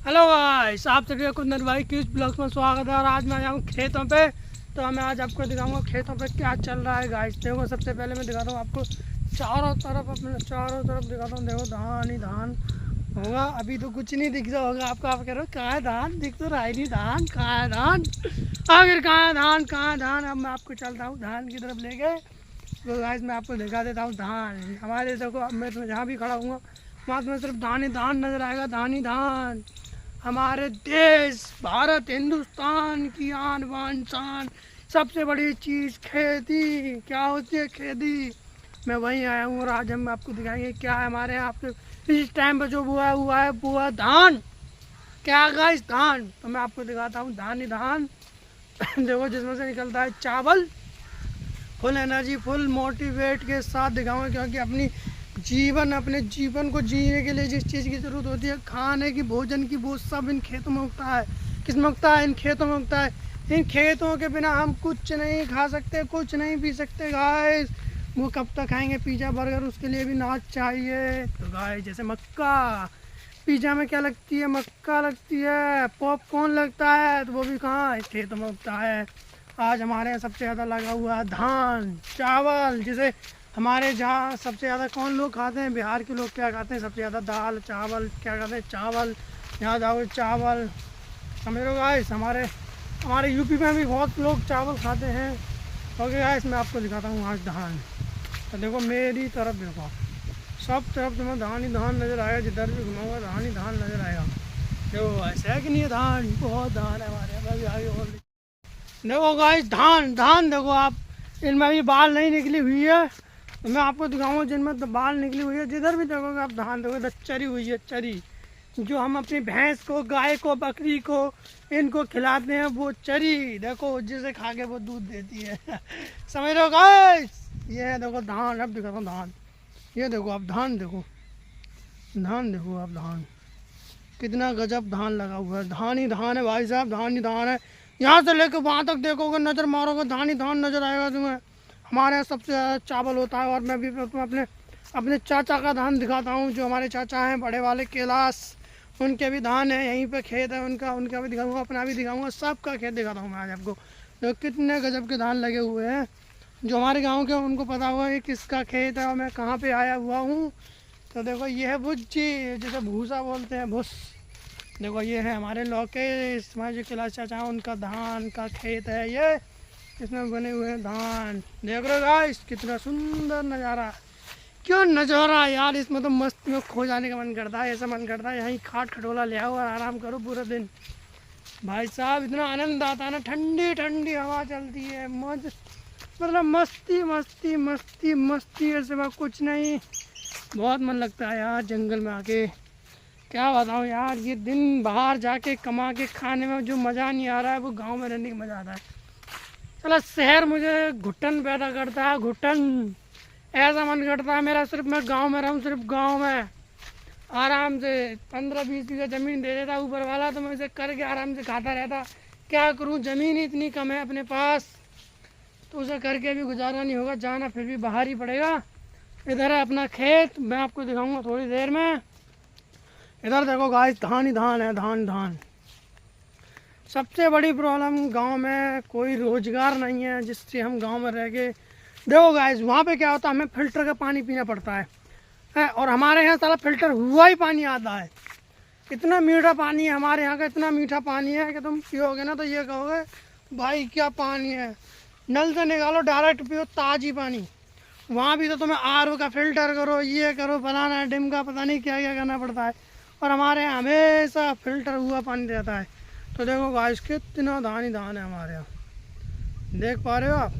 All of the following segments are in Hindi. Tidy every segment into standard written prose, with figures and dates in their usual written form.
हेलो गाइस, आप सभी का कुंदन भाई किस ब्लॉग में स्वागत है। और आज मैं आया हूँ खेतों पे। तो मैं आज आपको दिखाऊंगा खेतों पे क्या चल रहा है गाइस। देखो, सबसे पहले मैं दिखाता हूँ आपको चारों तरफ, अपने चारों तरफ दिखाता हूँ। देखो, धान ही धान होगा। अभी तो कुछ नहीं दिख रहा होगा आपको। आप कह रहे हो कहाँ है धान, दिख तो रहा ही नहीं। धान कहाँ है, धान आखिर कहाँ है, धान कहाँ है धान। अब मैं आपको चलता हूँ धान की तरफ लेके। तो गाइस मैं आपको दिखा देता हूँ धान हमारे। देखो, अब मैं तो जहाँ भी खड़ा हूँ वहाँ तुम्हें सिर्फ धान ही धान नजर आएगा, धान ही धान। हमारे देश भारत हिंदुस्तान की आन बान शान, सबसे बड़ी चीज़ खेती। क्या होती है खेती। मैं वहीं आया हूँ और आज हम आपको दिखाएंगे क्या है हमारे यहाँ पे इस टाइम पे जो हुआ है वो है धान। क्या गाइस, धान। तो मैं आपको दिखाता हूँ धान ही धान। देखो, जिसमें से निकलता है चावल। फुल एनर्जी, फुल मोटिवेट के साथ दिखाऊंगा, क्योंकि अपने जीवन को जीने के लिए जिस चीज़ की ज़रूरत होती है, खाने की, भोजन की, वो सब इन खेतों में उगता है। किस में उगता है? इन खेतों में उगता है। इन खेतों के बिना हम कुछ नहीं खा सकते, कुछ नहीं पी सकते गाइस। वो कब तक खाएंगे पिज़्ज़ा बर्गर, उसके लिए भी नाच चाहिए। तो गाइस, जैसे मक्का, पिज़्ज़ा में क्या लगती है? मक्का लगती है। पॉपकॉर्न लगता है, तो वो भी कहाँ? इस खेतों में उगता है। आज हमारे यहाँ सबसे ज़्यादा लगा हुआ है धान, चावल। जिसे हमारे जहाँ सबसे ज़्यादा कौन लोग खाते हैं? बिहार के लोग क्या खाते हैं सबसे ज़्यादा? दाल चावल। क्या खाते हैं? चावल। यहाँ जाओ चावल, समझ लो गाइस। हमारे हमारे यूपी में भी बहुत लोग चावल खाते हैं। ओके गाइस, मैं आपको दिखाता हूँ आज धान। तो देखो, मेरी तरफ देखो, सब तरफ तुम्हें धान ही धान नज़र आएगा। जिधर भी घुमाऊंगा धान ही धान नज़र आएगा। देखो, ऐसा है कि नहीं है? धान, बहुत धान है हमारे यहाँ। मैं भी आगे और देखो गाइस, धान धान देखो आप, इनमें भी बाल नहीं निकली हुई है। तो मैं आपको दिखाऊंगा जिनमें तो बाल निकली हुई है। जिधर भी देखोगे आप धान देखोगे, चरी हुई है। चरी जो हम अपनी भैंस को, गाय को, बकरी को, इनको खिलाते हैं, वो चरी देखो, जिसे खा के वो दूध देती है। समझ लो गाइस। ये है देखो धान। अब दिखाता हूँ धान। ये देखो आप धान देखो, धान देखो आप धान, कितना गजब धान लगा हुआ है। धान ही धान है भाई साहब, धान ही धान है। यहाँ से लेकर वहाँ तक देखोगे, नज़र मारोगे, धान ही धान नज़र आएगा तुम्हें। हमारे यहाँ सबसे ज़्यादा चावल होता है। और मैं भी तुम्हें अपने अपने चाचा का धान दिखाता हूँ। जो हमारे चाचा हैं बड़े वाले, कैलाश, उनके भी धान है। यहीं पे खेत है उनका, उनका भी दिखाऊंगा, अपना भी दिखाऊंगा, सबका खेत दिखाता हूँ मैं आज आपको। तो कितने गजब के धान लगे हुए हैं। जो हमारे गाँव के, उनको पता होगा कि किसका खेत है और मैं कहाँ पर आया हुआ हूँ। तो देखो, ये है भुज्जी, जिसे भूसा बोलते हैं, भुस। देखो, ये है हमारे लोकेश, हमारे जो कैलाश चाचा हैं, उनका धान का खेत है ये। इसमें बने हुए हैं धान। देख रहे हो गाइस, कितना सुंदर नज़ारा। क्यों नज़ारा यार, इसमें तो मस्त में खो जाने का मन करता है। ऐसा मन करता है यहीं खाट खटोला ले आओ और आराम करो पूरा दिन। भाई साहब, इतना आनंद आता है ना। ठंडी ठंडी हवा चलती है, मौज, मतलब मस्ती मस्ती मस्ती मस्ती। ऐसे में कुछ नहीं। बहुत मन लगता है यार जंगल में आके। क्या बताऊँ यार, ये दिन बाहर जाके कमा के खाने में जो मज़ा नहीं आ रहा है, वो गांव में रहने का मज़ा आता है। चलो, शहर मुझे घुटन पैदा करता है, घुटन। ऐसा मन करता है मेरा सिर्फ मैं गांव में रहूं, सिर्फ गांव में आराम से 15-20 बीघा ज़मीन दे देता ऊपर वाला, तो मैं इसे करके आराम से खाता रहता। क्या करूं, ज़मीन ही इतनी कम है अपने पास, तो उसे करके भी गुजारा नहीं होगा। जाना फिर भी बाहर ही पड़ेगा। इधर है अपना खेत, मैं आपको दिखाऊँगा थोड़ी देर में। इधर देखो गाइस, धान ही धान है, धान धान। सबसे बड़ी प्रॉब्लम, गांव में कोई रोजगार नहीं है जिससे हम गांव में रह के। देखो गाइस, वहाँ पे क्या होता है, हमें फिल्टर का पानी पीना पड़ता है। और हमारे यहाँ साला फिल्टर हुआ ही पानी आता है। इतना मीठा पानी है हमारे यहाँ का, इतना मीठा पानी है कि तुम पियोगे ना तो ये कहोगे भाई क्या पानी है। नल से निकालो, डायरेक्ट पियो ताज़ी पानी। वहाँ भी तो तुम्हें RO का फिल्टर करो, ये करो, फलाना डिम का, पता नहीं क्या क्या करना पड़ता है। और हमारे यहाँ हमेशा फिल्टर हुआ पानी रहता है। तो देखो गाइस, कितना धान ही धान है हमारे यहाँ। देख पा रहे हो आप,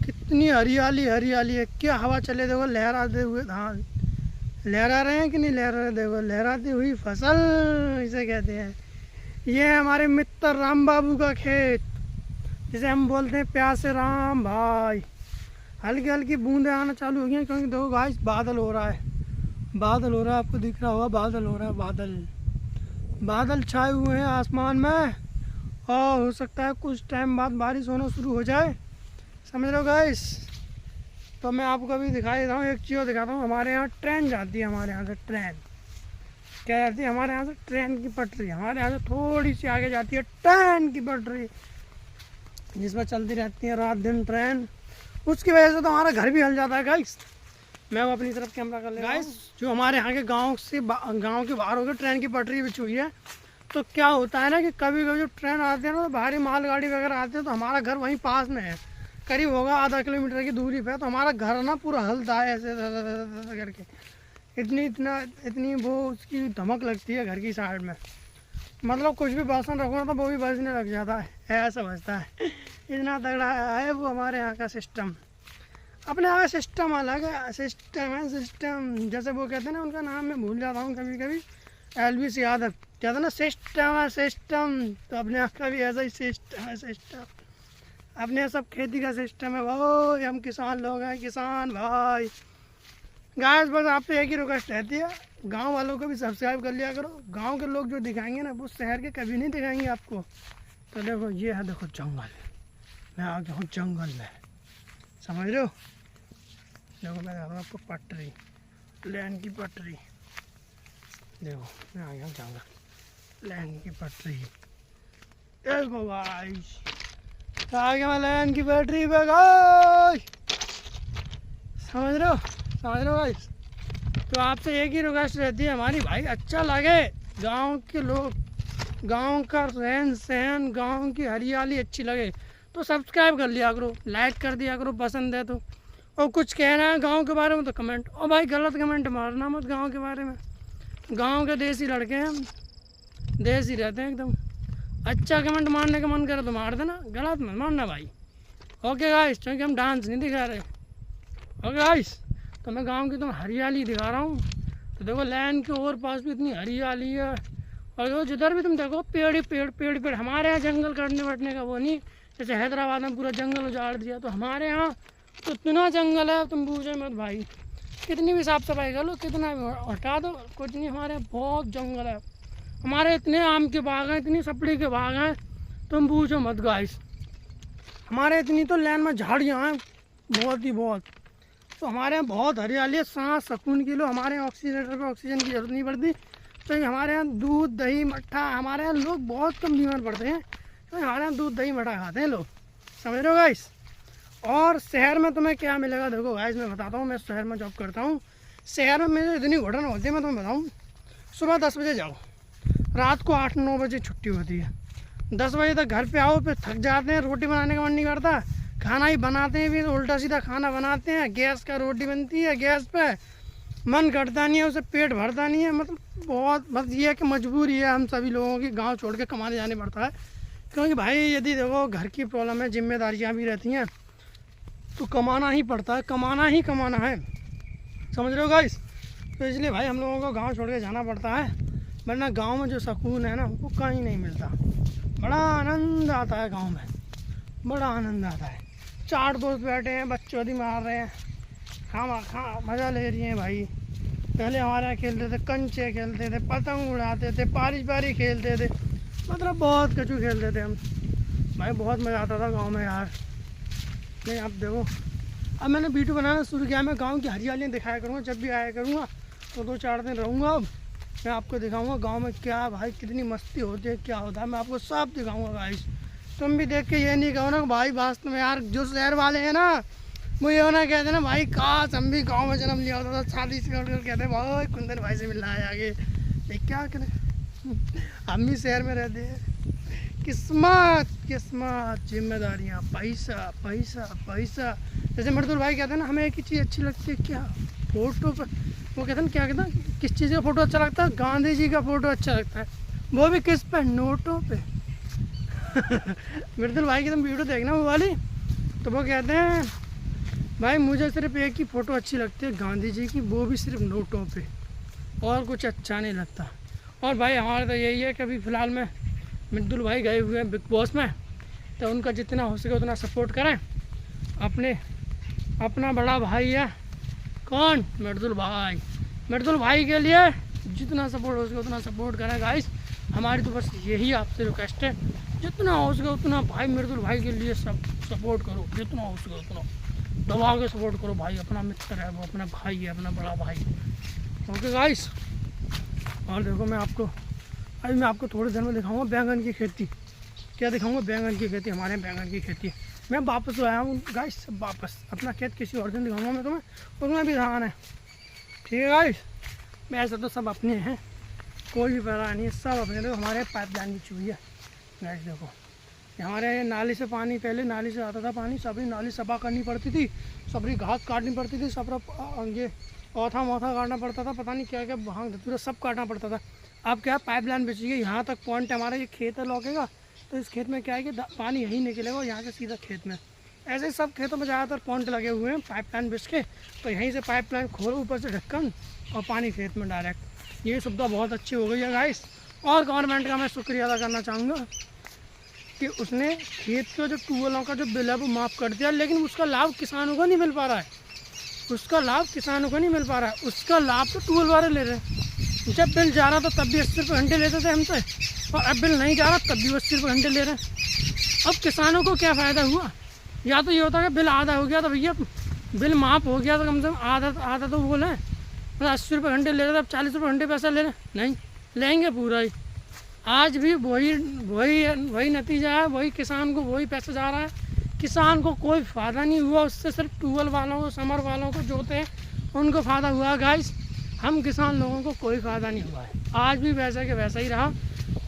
कितनी हरियाली हरियाली है। क्या हवा चले, देखो लहराते हुए धान। लहरा रहे हैं कि नहीं लहरा रहे? देखो, लहराती हुई फसल इसे कहते हैं। ये है हमारे मित्र राम बाबू का खेत, जिसे हम बोलते हैं प्यासे राम भाई। हल्की हल्की बूंदें आना चालू हो गई हैं, क्योंकि देखो गाइस, बादल हो रहा है, बादल हो रहा है। आपको दिख रहा होगा, बादल हो रहा है, बादल बादल छाए हुए हैं आसमान में। और हो सकता है कुछ टाइम बाद बारिश होना शुरू हो जाए, समझ लो गाइस। तो मैं आपको अभी दिखाई देता हूँ, एक चीज़ दिखाता हूँ। हमारे यहाँ ट्रेन जाती है, हमारे यहाँ से ट्रेन। क्या जाती है हमारे यहाँ से ट्रेन की पटरी, हमारे यहाँ से थोड़ी सी आगे जाती है ट्रेन की पटरी, जिस पर चलती रहती है रात दिन ट्रेन। उसकी वजह से तो हमारा घर भी हिल जाता है गाइस। मैं वो अपनी तरफ कैमरा कर ले गाइस। जो हमारे यहाँ के गांव के बाहर होकर ट्रेन की पटरी बिछी हुई है, तो क्या होता है ना कि कभी कभी जो ट्रेन आती है ना, तो भारी मालगाड़ी वगैरह आती है, तो हमारा घर वहीं पास में है, करीब होगा आधा किलोमीटर की दूरी पे। तो हमारा घर ना पूरा हिलता है ऐसे करके, इतनी वो उसकी धमक लगती है घर की साइड में। मतलब कुछ भी बर्तन रखो ना तो वो भी बजने लग जाता है, ऐसा बजता है। इतना तगड़ा है वो हमारे यहाँ का सिस्टम। अपने यहाँ का सिस्टम अलग है, सिस्टम जैसे वो कहते हैं ना, उनका नाम मैं भूल जाता हूँ कभी कभी। LBC यादव कहते हैं ना सिस्टम, तो अपने यहाँ का भी ऐसा ही सिस्टम। अपने सब खेती का सिस्टम है भाई, हम किसान लोग हैं, किसान भाई। गाइस बस आपसे एक ही रिक्वेस्ट रहती है, गांव वालों को भी सब्सक्राइब कर लिया करो। गांव के लोग जो दिखाएंगे ना, वो शहर के कभी नहीं दिखाएंगे आपको। तो देखो ये है, देखो जंगल, मैं आ गया हूँ जंगल में, समझ रहे हो। देखो मैं दिखा रहा हूँ आपको पटरी, लाइन की पटरी। देखो मैं आ गया हूँ जंगल, लाइन की पटरी। देखो भाई आ गया मैं लाइन की पटरी पे गाइस, समझ रहे हो भाई। तो आपसे एक ही रिक्वेस्ट रहती है हमारी भाई, अच्छा लगे गांव के लोग, गांव का रहन सहन, गांव की हरियाली अच्छी लगे तो सब्सक्राइब कर लिया करो, लाइक कर दिया करो पसंद है तो। और कुछ कहना है गांव के बारे में तो कमेंट, और भाई गलत कमेंट मारना मत गांव के बारे में। गांव के देसी लड़के हैं हम, देसी रहते हैं एकदम। अच्छा कमेंट मारने का मन करे तो मार देना, गलत मत मारना भाई। ओके गाइस, क्योंकि हम डांस नहीं दिखा रहे। ओके गाइस, तो मैं गांव की तो हरियाली दिखा रहा हूँ। तो देखो लाइन के और पास भी इतनी हरियाली है, और देखो जिधर भी तुम देखो पेड़ ही पेड़। हमारे यहाँ जंगल काटने वटने का वो नहीं, जैसे हैदराबाद में पूरा जंगल उजाड़ दिया, तो हमारे यहाँ तो इतना जंगल है तुम पूछो मत भाई। कितनी भी साफ सफाई कर लो, कितना भी हटा दो, कुछ नहीं, हमारे यहाँ बहुत जंगल है। हमारे इतने आम के बाग हैं, इतनी सपड़ी के बाग हैं, तुम पूछो मत गाइस। हमारे इतनी तो लैंड में झाड़ियाँ हैं, बहुत ही बहुत। तो हमारे यहाँ बहुत हरियाली है, सांस सुकून की लो। हमारे यहाँ ऑक्सीजनेटर पर ऑक्सीजन की जरूरत नहीं पड़ती, तो हमारे यहाँ दूध दही मट्ठा, हमारे यहाँ लोग बहुत कम बीमार पड़ते हैं, तो हमारे यहाँ दूध दही मट्ठा खाते हैं लोग, समझ रहे हो गाइस। और शहर में तुम्हें क्या मिलेगा, देखो गाइस मैं बताता हूँ, मैं शहर में जॉब करता हूँ। शहर में मेरी इतनी घटना होती है, मैं तुम्हें बताऊँ। सुबह 10 बजे जाओ, रात को 8-9 बजे छुट्टी होती है। 10 बजे तक घर पे आओ, फिर थक जाते हैं, रोटी बनाने का मन नहीं करता, खाना ही बनाते हैं, फिर उल्टा सीधा खाना बनाते हैं। गैस का रोटी बनती है गैस पे, मन करता नहीं है, उसे पेट भरता नहीं है। मतलब बहुत, बस ये है कि मजबूरी है हम सभी लोगों की, गांव छोड़ के कमाने जाने पड़ता है। क्योंकि भाई यदि देखो घर की प्रॉब्लम है, जिम्मेदारियां भी रहती हैं, तो कमाना ही पड़ता है, कमाना है, समझ रहे हो गाइस। तो इसलिए भाई हम लोगों को गाँव छोड़ के जाना पड़ता है, वरना गाँव में जो सुकून है ना, वो कहीं नहीं मिलता। बड़ा आनंद आता है गाँव में, बड़ा आनंद आता है। 4 दोस्त बैठे हैं, बच्चों मार रहे हैं, मज़ा ले रही हैं भाई। पहले हमारे यहाँ खेलते थे, कंचे खेलते थे, पतंग उड़ाते थे, पारी खेलते थे, मतलब बहुत कचू खेलते थे हम भाई, बहुत मज़ा आता था गांव में यार। नहीं आप देखो, अब मैंने वीडियो बनाना शुरू किया, मैं गांव की हरियालियाँ दिखाया करूँगा, जब भी आया करूँगा तो 2-4 दिन रहूँगा। अब मैं आपको दिखाऊँगा गाँव में क्या भाई कितनी मस्ती होती है, क्या होता है, मैं आपको सब दिखाऊँगा गाइस। तुम भी देख के ये नहीं कहो ना भाई वास्तव में यार, जो शहर वाले हैं ना वो ये ना कहते हैं ना भाई, काश हम भी गांव में जन्म लिया होता था, शादी से कहते हैं भाई कुंदन भाई से मिलना है आगे। ये क्या करें, हम भी शहर में रहते हैं। किस्मत, जिम्मेदारियाँ, पैसा। जैसे मर्दुल भाई कहते हैं ना, हमें एक ही चीज़ अच्छी लगती है, क्या, फोटो पर। वो कहते हैं क्या कहते हैं, किस चीज़ का फ़ोटो अच्छा लगता है, गांधी जी का फ़ोटो अच्छा लगता है, वो भी किस पे, नोटों पे। मृदुल भाई की तुम वीडियो देखना वो वाली, तो वो कहते हैं भाई मुझे सिर्फ एक ही फ़ोटो अच्छी लगती है गांधी जी की, वो भी सिर्फ नोटों पे, और कुछ अच्छा नहीं लगता। और भाई हमारा तो यही है कि अभी फ़िलहाल में मृदुल भाई गए हुए हैं बिग बॉस में, तो उनका जितना हो सके उतना सपोर्ट करें। अपना बड़ा भाई है कौन, मृदुल भाई के लिए जितना सपोर्ट हो सके उतना सपोर्ट करें गाइस। हमारी तो बस यही आपसे रिक्वेस्ट है, जितना हो सके उतना भाई मृदुल भाई के लिए सब सपोर्ट करो, जितना हो सके उतना दबा के सपोर्ट करो भाई। अपना मित्र है वो, अपना भाई है, अपना बड़ा भाई। ओके गाइस, और देखो अभी मैं आपको थोड़ी देर में दिखाऊंगा बैंगन की खेती। क्या दिखाऊंगा? बैंगन की खेती। हमारे यहाँ बैंगन की खेती है। मैं वापस आया हूँ गाइस, वापस अपना खेत किसी और दिन दिखाऊंगा मैं तुम्हें, उसमें भी धान है। ठीक है गाइस, ऐसे तो सब अपने हैं, कोई भी पता नहीं है, सब अपने। देखो हमारे पाइपलाइन बिछी हुई है गाइस। देखो हमारे नाली से पानी, पहले नाली से आता था पानी, सबरी नाली सफा करनी पड़ती थी, सबरी घास काटनी पड़ती थी, सब ये औथा मौथा काटना पड़ता था, पता नहीं क्या क्या भांग धतूरा सब काटना पड़ता था। अब क्या पाइपलाइन बिछी है, यहाँ तक पॉइंट हमारा ये खेत है लौकेगा, तो इस खेत में क्या है कि पानी यहीं निकलेगा और यहाँ से सीधा खेत में। ऐसे ही सब खेतों में ज़्यादातर पॉइंट लगे हुए हैं पाइपलाइन बिछ के, तो यहीं से पाइपलाइन खोलो ऊपर से ढक्कन और पानी खेत में डायरेक्ट। ये सुविधा बहुत अच्छी हो गई है गाइस। और गवर्नमेंट का मैं शुक्रिया अदा करना चाहूँगा कि उसने खेत के जो ट्यूबवेलों का जो बिल है वो माफ़ कर दिया, लेकिन उसका लाभ किसानों को नहीं मिल पा रहा है। उसका लाभ किसानों को नहीं मिल पा रहा है, उसका लाभ तो ट्यूबवेल वाले ले रहे हैं। जब बिल जा रहा था तब भी 80 रुपये घंटे लेते थे हमसे, और अब बिल नहीं जा रहा तब भी 80 रुपये घंटे ले रहे हैं। अब किसानों को क्या फ़ायदा हुआ? या तो ये होता है कि बिल आधा हो गया तो भैया बिल माफ़ हो गया तो कम से कम आधा तो बोले, मतलब 80 रुपये घंटे ले रहे थे, अब 40 रुपये घंटे पैसा ले रहे, नहीं लेंगे पूरा ही। आज भी वही नतीजा है, वही किसान को वही पैसा जा रहा है। किसान को कोई फ़ायदा नहीं हुआ उससे, सिर्फ ट्यूबवेल वालों को, समर वालों को जोते हैं उनको फ़ायदा हुआ गाइस। हम किसान लोगों को कोई फ़ायदा नहीं हुआ है। आज भी वैसा के वैसा ही रहा।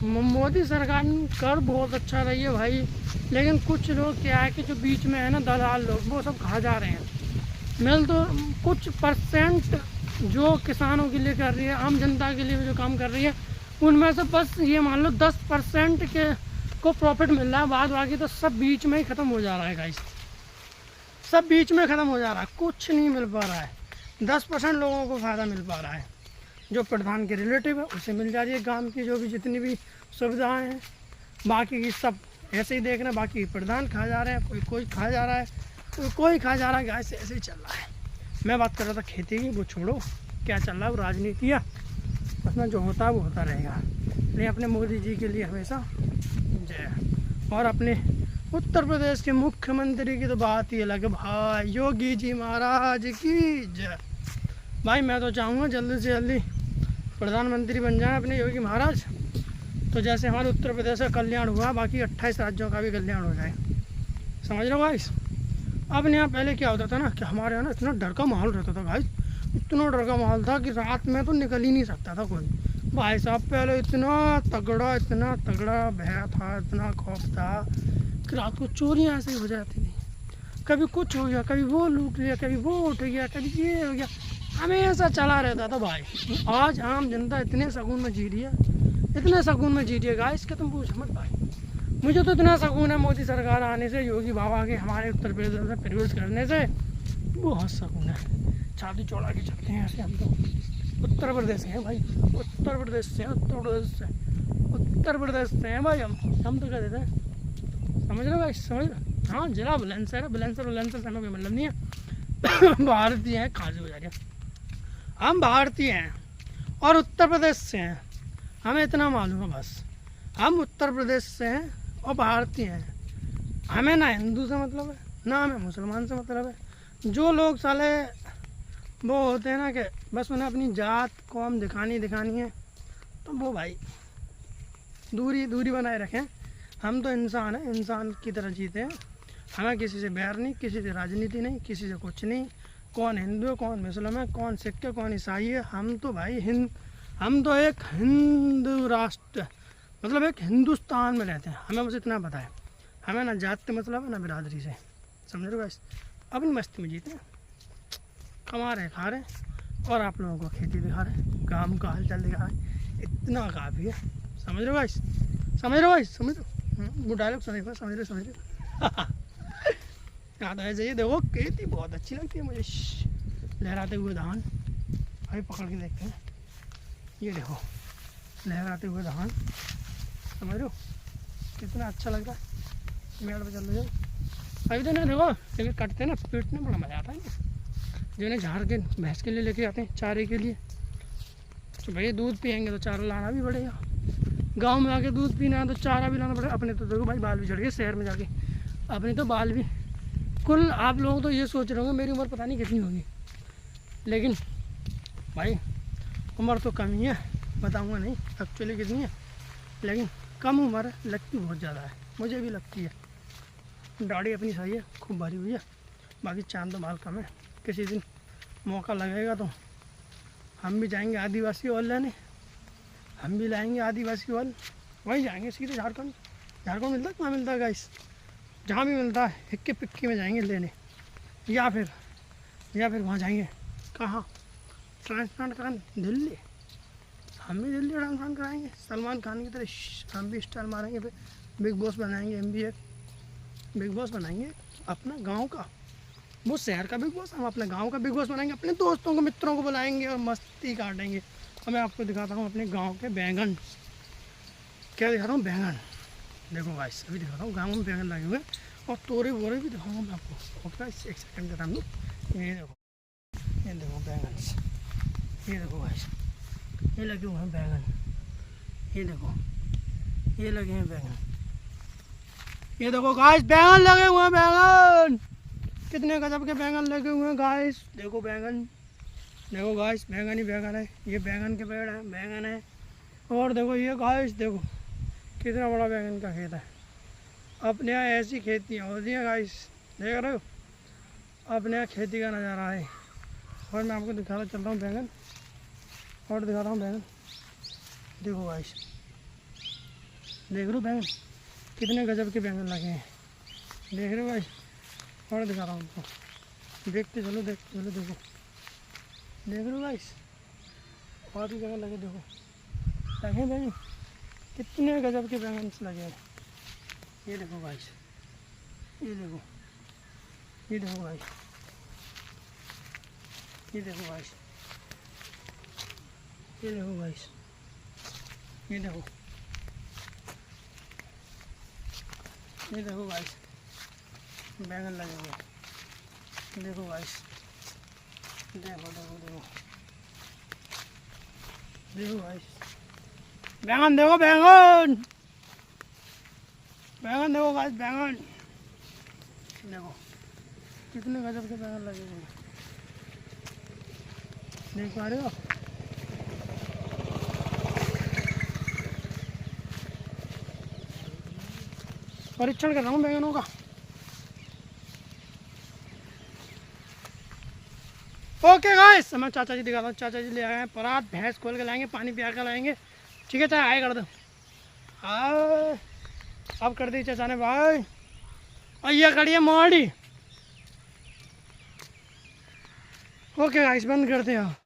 मोदी सरकार कर बहुत अच्छा रही है भाई, लेकिन कुछ लोग क्या है कि जो बीच में है ना दलाल लोग, वो सब खा जा रहे हैं। मिल तो कुछ परसेंट जो किसानों के लिए कर रही है, आम जनता के लिए जो काम कर रही है, उनमें से बस ये मान लो 10% के को प्रॉफिट मिल रहा है, बाद बाकी तो सब बीच में ही ख़त्म हो जा रहा है गाइस। सब बीच में ख़त्म हो जा रहा है, कुछ नहीं मिल पा रहा है। 10% लोगों को फ़ायदा मिल पा रहा है, जो प्रधान के रिलेटिव है उसे मिल जा रही है गांव की जो भी जितनी भी सुविधाएं हैं। बाकी की सब ऐसे ही देख रहे हैं, बाकी प्रधान खा जा रहे हैं, कोई खा जा रहा है, कोई खा जा रहा है गाइस, ऐसे ही चल रहा है। मैं बात कर रहा था खेती की, वो छोड़ो, क्या चल रहा है वो राजनीति है, उसमें जो होता है वो होता रहेगा। नहीं, अपने मोदी जी के लिए हमेशा जय। और अपने उत्तर प्रदेश के मुख्यमंत्री की तो बात ही अलग है भाई, योगी जी महाराज की जय। भाई मैं तो चाहूँगा जल्दी से जल्दी प्रधानमंत्री बन जाए अपने योगी महाराज, तो जैसे हमारे उत्तर प्रदेश का कल्याण हुआ, बाकी 28 राज्यों का भी कल्याण हो जाए। समझ रहे हो भाई? अपने यहाँ पहले क्या होता था ना कि हमारे यहाँ ना इतना डर का माहौल रहता था भाई, इतना डर का माहौल था कि रात में तो निकल ही नहीं सकता था कोई भाई साहब। पहले इतना तगड़ा भय था, इतना खौफ था कि रात को चोरियाँ ऐसे ही हो जाती थी। कभी कुछ हो गया, कभी वो लूट लिया, कभी वो उठ गया, कभी ये हो गया, हमेशा चला रहता था भाई। आज आम जनता इतने सुकून में जी रही है, इतने सुकून में जी रही है गाइस कि तुम पूछ मत भाई। मुझे तो इतना सुकून है मोदी सरकार आने से, योगी बाबा के हमारे उत्तर प्रदेश में प्रवेश करने से बहुत सुकून है। छाती चौड़ा के चलते हैं ऐसे हम तो। उत्तर प्रदेश से हैं भाई, उत्तर प्रदेश से हैं भाई हम तो क्या देते हैं, समझ रहे हो भाई? समझ रहे? हाँ, जिला बुलंदशहर है, बुलंदशहर से हमें कोई मतलब नहीं है। भारतीय हैं, कहाँ से हो जा रही है, हम भारतीय हैं और उत्तर प्रदेश से हैं, हमें इतना मालूम है बस। हम उत्तर प्रदेश से हैं और भारतीय हैं, हमें ना हिंदू से मतलब है ना हमें मुसलमान से मतलब है। जो लोग साले वो होते हैं ना कि बस उन्हें अपनी जात कौम दिखानी है, तो वो भाई दूरी बनाए रखें। हम तो इंसान हैं, इंसान की तरह जीते हैं, हमें किसी से बैर नहीं, किसी से राजनीति नहीं, किसी से कुछ नहीं। कौन हिंदू है, कौन मुसलमान है, कौन सिख है, कौन ईसाई है, हम तो भाई हम तो एक हिंदू राष्ट्र, मतलब एक हिंदुस्तान में रहते हैं। हमें बस इतना पता है, हमें ना जात से मतलब है ना बिरादरी से। समझ रहे हो गाइस? अपनी मस्ती में जीते हैं, कमा रहे खा रहे और आप लोगों को खेती दिखा रहे हैं, काम का हाल चाल दिखा रहे हैं, इतना काफ़ी है। समझ रहे हो गाइस? समझ रहे हो गाइस? समझ रहे हो? वो डायलॉग समझ रहे याद आया चाहिए। देखो खेती बहुत अच्छी लगती है मुझे, लहराते हुए धान भाई, पकड़ के देखते हैं, ये देखो लहराते हुए धान, समझ रहे हो कितना अच्छा लग रहा है। मेड़ पर चल रहे हो अभी तो ना, देखो लेकिन कटते ना पीटने बड़ा मज़ा आता है ना, जो इन्हें झाड़ के भैंस के लिए लेके आते हैं चारे के लिए, तो भैया दूध पियेंगे तो चारा लाना भी पड़ेगा। गांव में आके दूध पीना है तो चारा भी लाना पड़ेगा। अपने तो देखो भाई बाल भी झड़ गए, शहर में जाके अपने तो बाल भी, कुल आप लोग तो ये सोच रहे होंगे मेरी उम्र पता नहीं कितनी होगी, लेकिन भाई उम्र तो कम ही है, बताऊँगा नहीं एक्चुअली कितनी है, लेकिन कम उम्र है, लगती बहुत ज़्यादा है, मुझे भी लगती है। दाढ़ी अपनी सही है, खूब भारी हुई है, बाकी चांद तो बाल कम है। किसी दिन मौका लगेगा तो हम भी जाएंगे आदिवासी ऑयल लेने, हम भी लाएंगे आदिवासी ऑयल, वहीं जाएंगे सीधे झारखंड। झारखंड मिलता है, कहाँ मिलता है गाइस, जहाँ भी मिलता है हिक्के पिक्के में जाएंगे लेने, या फिर वहाँ जाएंगे कहाँ ट्रांसप्लांट कराने, दिल्ली। हम भी दिल्ली ट्रांसप्लांट कराएंगे सलमान खान की तरह, हम भी स्टाइल मारेंगे, फिर बिग बॉस बनाएंगे, हम भी एक बिग बॉस बनाएंगे अपना गांव का, वो शहर का बिग बॉस, हम अपने गांव का बिग बॉस बनाएंगे, अपने दोस्तों को मित्रों को बुलाएंगे और मस्ती काटेंगे। और मैं आपको दिखाता हूँ अपने गांव के बैंगन, क्या दिखा रहा हूँ, बैंगन देखो गाइस, अभी दिखा रहा हूँ गाँव में बैंगन लगे हुए, और तोरे बोरे भी दिखाऊंगा मैं आपको। ओके गाइस, एक सेकंड का टाइम लो, ये देखो बैंगन, ये देखो गाइस, ये लगे हुए हैं बैंगन, ये देखो ये लगे हैं बैंगन, ये देखो गाइस बैंगन लगे हुए हैं, बैंगन कितने गजब के बैंगन लगे हुए हैं गाइस, देखो बैंगन, देखो गाइस बैंगन ही बैंगन है, ये बैंगन के पेड़ है, बैंगन है। और देखो ये गाइस, देखो कितना बड़ा बैंगन का खेत है। अपने यहाँ ऐसी खेतियाँ होती हैं गाइस, देख रहे हो, अपने यहाँ खेती का नज़ारा है। और मैं आपको दिखाना चल रहा हूँ बैंगन, और दिखा रहा हूँ बैंगन, देखो गाइस, देख रहे हो बैंगन कितने गजब के बैंगन लगे हैं, देख रहे हो गाइस। और दिखा रहा हूँ आपको, देखते चलो देखो, देख रहे हो गाइस, और भी बैंगन लगे, देखो लगे बैंगन, कितने गजब के बैंगन लगे हैं। ये देखो गाइस, ये देखो गाइस, ये देखो गाइस, ये देखो गाइस, ये देखो गाइस बैंगन लगे हुए, देखो गाइस, देखो गाइस बैंगन, देखो बैंगन देखो गाइस, बैंगन देखो कितने गजब के बैंगन लगे हुए हैं, देख पा रहे हो। परीक्षण कर रहा हूँ बैंगनों का। ओके गाइस, मैं चाचा जी दिखाता हूँ, चाचा जी ले आए हैं परात, भैंस खोल के लाएंगे, पानी पिया कर लाएंगे, ठीक है चाहे आए कर दो, अब कर दी चाचा ने भाई, और ये खड़ी है मोड़ी। ओके गाइस, बंद करते हैं।